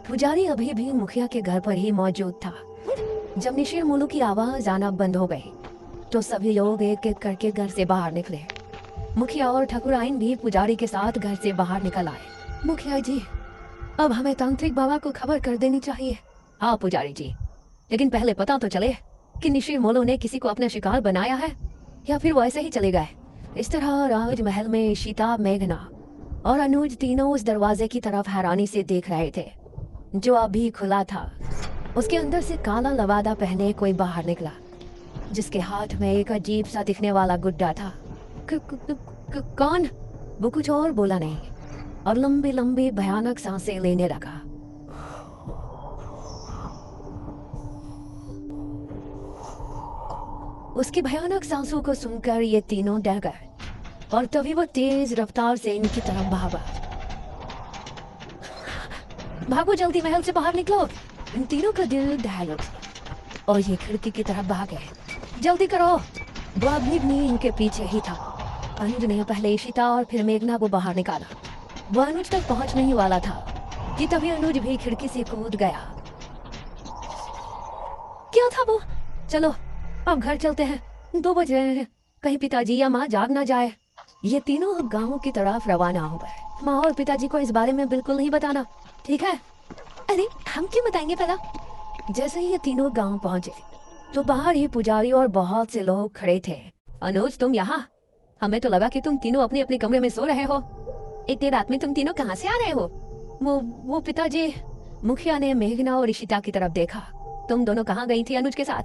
पुजारी अभी भी मुखिया के घर पर ही मौजूद था। जब निशिर मोलू की आवाज आना बंद हो गई तो सभी लोग एक एक करके घर से बाहर निकले। मुखिया और ठाकुराइन भी पुजारी के साथ घर से बाहर निकल आए। मुखिया जी, अब हमें तांत्रिक बाबा को खबर कर देनी चाहिए। हाँ पुजारी जी, लेकिन पहले पता तो चले कि निशिर मोलू ने किसी को अपना शिकार बनाया है या फिर वो ऐसे ही चले गए। इस तरह राजमहल में ईशिता, मेघना और अनुज तीनों उस दरवाजे की तरफ हैरानी से देख रहे थे जो अभी खुला था। उसके अंदर से काला लवादा पहने कोई बाहर निकला जिसके हाथ में एक अजीब सा दिखने वाला गुड्डा था। कौन? वो कुछ और बोला नहीं और लंबी लंबी भयानक सांसें लेने लगा। उसकी भयानक सांसों को सुनकर ये तीनों डर गए और तभी वो तेज रफ्तार से इनकी तरफ भागा। भागो जल्दी, महल से बाहर निकलो। इन तीनों का दिल दहल उठा और ये खिड़की की तरफ भागे। जल्दी करो। वो अभी भी इनके पीछे ही था। अनुज ने पहले ईशिता और फिर मेघना को बाहर निकाला। वो अनुज तक पहुंचने ही वाला था कि तभी अनुज भी खिड़की से कूद गया। क्या था वो? चलो अब घर चलते हैं, 2 बज रहे हैं, कहीं पिताजी या माँ जाग ना जाए। ये तीनों अब गाँव की तरफ रवाना हो गए। माँ और पिताजी को इस बारे में बिल्कुल नहीं बताना, ठीक है? अरे हम क्यों बताएंगे पहला? जैसे ही ये तीनों गांव पहुंचे तो बाहर ही पुजारी और बहुत से लोग खड़े थे। अनुज, तुम यहाँ? हमें तो लगा कि तुम तीनों अपने अपने कमरे में सो रहे हो। इतनी रात में तुम तीनों कहाँ से आ रहे हो? वो पिताजी। मुखिया ने मेघना और ईशिता की तरफ देखा। तुम दोनों कहाँ गई थी अनुज के साथ?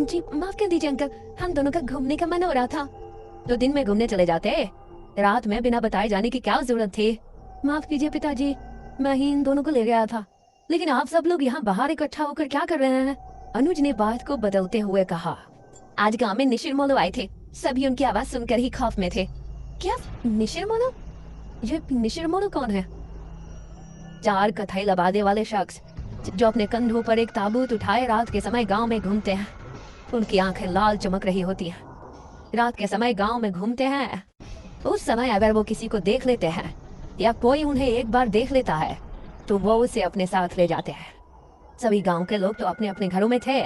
जी माफ कर दीजिए अंकल, हम दोनों का घूमने का मन हो रहा था। तो दिन में घूमने चले जाते, रात में बिना बताए जाने की क्या जरूरत थी? माफ कीजिए पिताजी, मैं ही इन दोनों को ले गया था। लेकिन आप सब लोग यहाँ बाहर इकट्ठा होकर क्या कर रहे हैं? अनुज ने बात को बदलते हुए कहा। आज गांव में निशिर मोलू आए थे, सभी उनकी आवाज सुनकर ही खौफ में थे। क्या निशिर मोलू? ये निशिर मोलू कौन है? 4 कथाई लबादे वाले शख्स जो अपने कंधों पर एक ताबूत उठाए रात के समय गांव में घूमते हैं। उनकी आंखें लाल चमक रही होती हैं। रात के समय गांव में घूमते हैं। उस समय अगर वो किसी को देख लेते हैं या कोई उन्हें एक बार देख लेता है तो वो उसे अपने साथ ले जाते हैं। सभी गांव के लोग तो अपने अपने घरों में थे,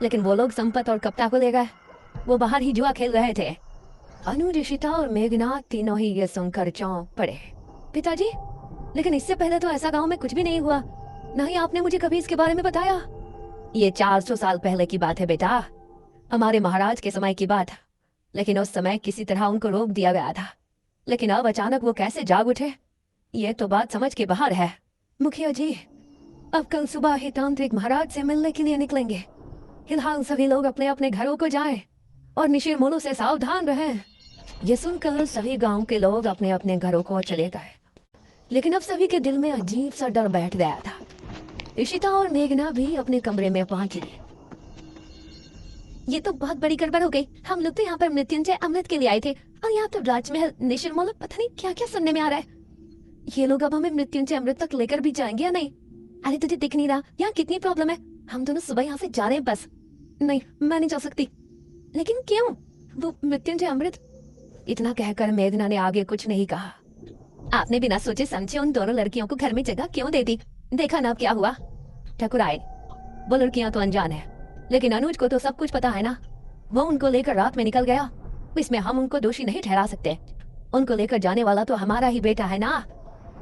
लेकिन वो लोग संपत और कप्ता को ले गए। वो बाहर ही जुआ खेल रहे थे। अनुज, ईशिता और मेघना तीनों ही ये सुनकर चौंक पड़े। पिताजी, लेकिन इससे पहले तो ऐसा गांव में कुछ भी नहीं हुआ, न ही आपने मुझे कभी इसके बारे में बताया। ये 400 साल पहले की बात है बेटा, हमारे महाराज के समय की बात। लेकिन उस समय किसी तरह उनको रोक दिया गया था। लेकिन अब अचानक वो कैसे जाग उठे, ये तो बात समझ के बाहर है। मुखिया जी, अब कल सुबह ही तांत्रिक महाराज से मिलने के लिए निकलेंगे। फिलहाल सभी लोग अपने अपने घरों को जाएं और निशिर मोलू से सावधान रहें। ये सुनकर सभी गांव के लोग अपने अपने घरों को चले गए। लेकिन अब सभी के दिल में अजीब सा डर बैठ गया था। ईशिता और मेघना भी अपने कमरे में पहुंची। ये तो बहुत बड़ी गड़बड़ हो गई। हम लोग तो यहाँ पर मृत्युंजय अमृत के लिए आए थे और यहाँ तो राजमहल निशिर मोलू, पता नहीं क्या क्या सुनने में आ रहा है। ये लोग अब हमें मृत्युंजय अमृत तक लेकर भी जाएंगे या नहीं? अरे तुझे दिख नहीं रहा यहाँ कितनी प्रॉब्लम है? हम दोनों सुबह यहाँ से जा रहे हैं बस। नहीं, मैं नहीं जा सकती। लेकिन क्यों? वो मृत्युंजय अमृत। इतना कहकर मेघना ने आगे कुछ नहीं कहा। आपने बिना सोचे समझे उन दोनों लड़कियों को घर में जगह क्यों दे दी? देखा ना अब क्या हुआ। ठाकुराइन, वो लड़कियां तो अनजान है, लेकिन अनुज को तो सब कुछ पता है ना। वो उनको लेकर रात में निकल गया, इसमें हम उनको दोषी नहीं ठहरा सकते। उनको लेकर जाने वाला तो हमारा ही बेटा है ना।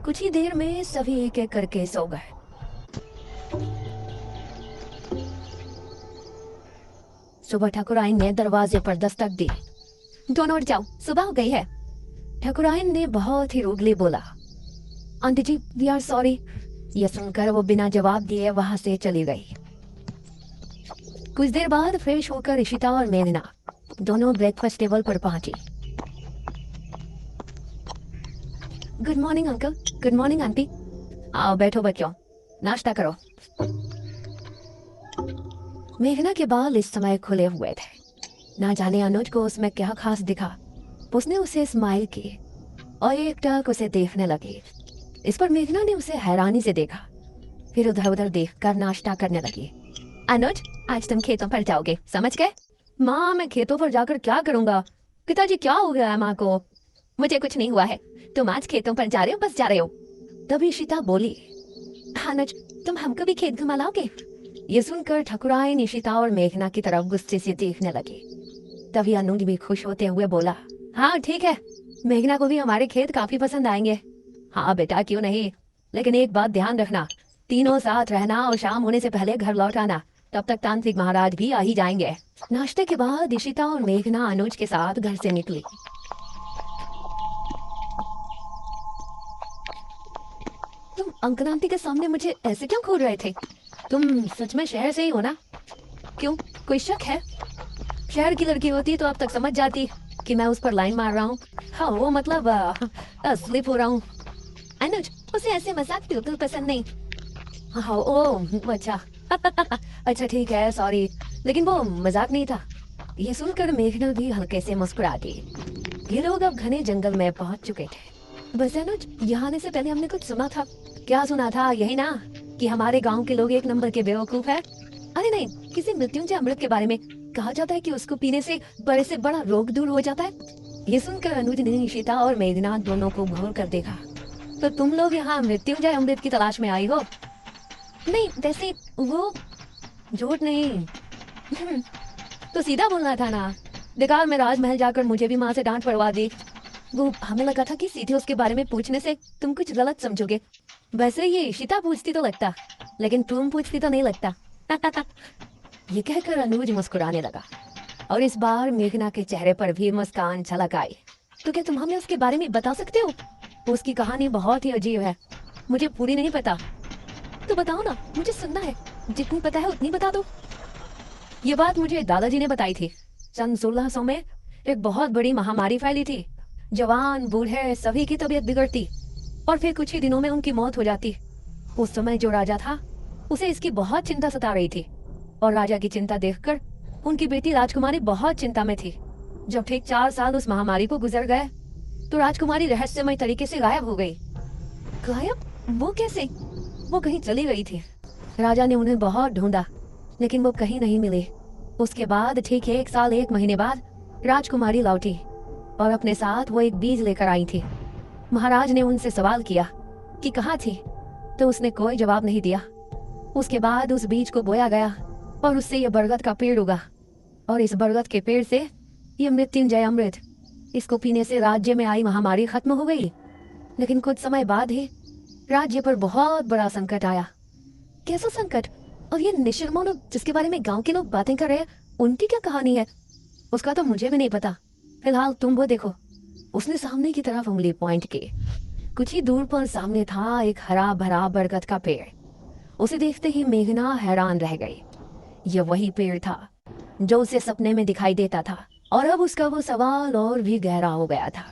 कुछ ही देर में सभी एक एक करके सो गए। सुबह ठाकुराइन ने दरवाजे पर दस्तक दी। दोनों उठ जाओ, सुबह हो गई है। ठाकुराइन ने बहुत ही रूडली बोला। Aunty ji, we are sorry. यह सुनकर वो बिना जवाब दिए वहां से चली गई। कुछ देर बाद फ्रेश होकर ईशिता और मेघना दोनों ब्रेकफास्ट टेबल पर पहुंची। Good morning uncle. Good morning aunty. आओ बैठो बच्चों, नाश्ता करो। मेघना के बाल इस समय खुले हुए थे। ना जाने अनुज को उसमें क्या खास दिखा। उसने उसे स्माइल की और एकटक उसे देखने लगी। इस पर मेघना ने उसे हैरानी से देखा, फिर उधर उधर देखकर नाश्ता करने लगी। अनुज, आज तुम खेतों पर जाओगे, समझ गए? माँ, मैं खेतों पर जाकर क्या करूँगा? पिताजी, क्या हो गया है माँ को? मुझे कुछ नहीं हुआ है, तुम आज खेतों पर जा रहे हो, बस जा रहे हो। तभी ईशिता बोली। अनुज, तुम हमको भी खेत घुमा लाओगे? ये सुनकर ठकुराइन निशिता और मेघना की तरफ गुस्से से देखने लगी। तभी अनुज भी खुश होते हुए बोला, हाँ ठीक है, मेघना को भी हमारे खेत काफी पसंद आएंगे। हाँ बेटा, क्यों नहीं, लेकिन एक बात ध्यान रखना, तीनों साथ रहना और शाम होने से पहले घर लौट आना, तब तक तांत्रिक महाराज भी आ ही जाएंगे। नाश्ते के बाद इशिता और मेघना अनुज के साथ घर से निकली। तुम अंकल आंटी के सामने मुझे ऐसे क्यों घूर रहे थे? तुम सच में शहर से ही हो ना? क्यों, कोई शक है? शहर की लड़की होती तो अब तक समझ जाती कि मैं उस पर लाइन मार रहा हूँ। हाँ वो मतलब स्लिप हो रहा हूँ। अनुज, उसे ऐसे मजाक बिल्कुल पसंद नहीं। हाँ ओ अच्छा अच्छा ठीक है, सॉरी, लेकिन वो मजाक नहीं था। ये सुनकर मेघना भी हल्के से मुस्कुरा दी। ये लोग अब घने जंगल में पहुंच चुके थे। बस अनुज, यहाँ आने से पहले हमने कुछ सुना था। क्या सुना था? यही ना कि हमारे गांव के लोग एक नंबर के बेवकूफ है। अरे नहीं, किसी मृत्युंजय अमृत के बारे में कहा जाता है कि उसको पीने से बड़े से बड़ा रोग दूर हो जाता है। ये सुनकर अनुज ने निशिता और मेघना दोनों को घूर कर देखा। तो तुम लोग यहाँ मृत्युंजय अमृत की तलाश में आई हो? नहीं, वैसे वो झूठ नहीं। तो सीधा बोलना था ना। बेकार में राजमहल जाकर मुझे भी माँ से डांट पड़वा दी। वो हमें लगा था कि सीधे उसके बारे में पूछने से तुम कुछ गलत समझोगे। वैसे ये इशिता पूछती तो लगता, लेकिन तुम पूछती तो नहीं लगता। ये कहकर अनुज मुस्कुराने लगा और इस बार मेघना के चेहरे पर भी मुस्कान झलक आई। तो क्या तुम हमें उसके बारे में बता सकते हो? उसकी कहानी बहुत ही अजीब है, मुझे पूरी नहीं पता। तो बताओ ना, मुझे सुनना है, जितनी पता है उतनी बता दो। ये बात मुझे दादाजी ने बताई थी। सन 1600 में एक बहुत बड़ी महामारी फैली थी। जवान बूढ़े सभी की तबीयत बिगड़ती और फिर कुछ ही दिनों में उनकी मौत हो जाती। उस समय जो राजा था उसे इसकी बहुत चिंता सता रही थी और राजा की चिंता देखकर उनकी बेटी राजकुमारी बहुत चिंता में थी। जब ठीक 4 साल उस महामारी को गुजर गए तो राजकुमारी रहस्यमय तरीके से गायब हो गई। गायब? वो कैसे? वो कहीं चली गई थी। राजा ने उन्हें बहुत ढूंढा लेकिन वो कहीं नहीं मिली। उसके बाद ठीक 1 साल 1 महीने बाद राजकुमारी लौटी और अपने साथ वो एक बीज लेकर आई थी। महाराज ने उनसे सवाल किया कि कहाँ थी, तो उसने कोई जवाब नहीं दिया। उसके बाद उस बीज को बोया गया और उससे ये बरगद का पेड़ उगा और इस बरगद के पेड़ से ये मृत्युंजय अमृत, इसको पीने से राज्य में आई महामारी खत्म हो गई। लेकिन कुछ समय बाद ही राज्य पर बहुत बड़ा संकट आया। कैसा संकट? और ये निशर्मा लोग जिसके बारे में गांव के लोग बातें कर रहे हैं, उनकी क्या कहानी है? उसका तो मुझे भी नहीं पता। फिलहाल तुम वो देखो। उसने सामने की तरफ उंगली पॉइंट की। कुछ ही दूर पर सामने था एक हरा भरा बरगद का पेड़। उसे देखते ही मेघना हैरान रह गई। यह वही पेड़ था जो उसे सपने में दिखाई देता था और अब उसका वो सवाल और भी गहरा हो गया था।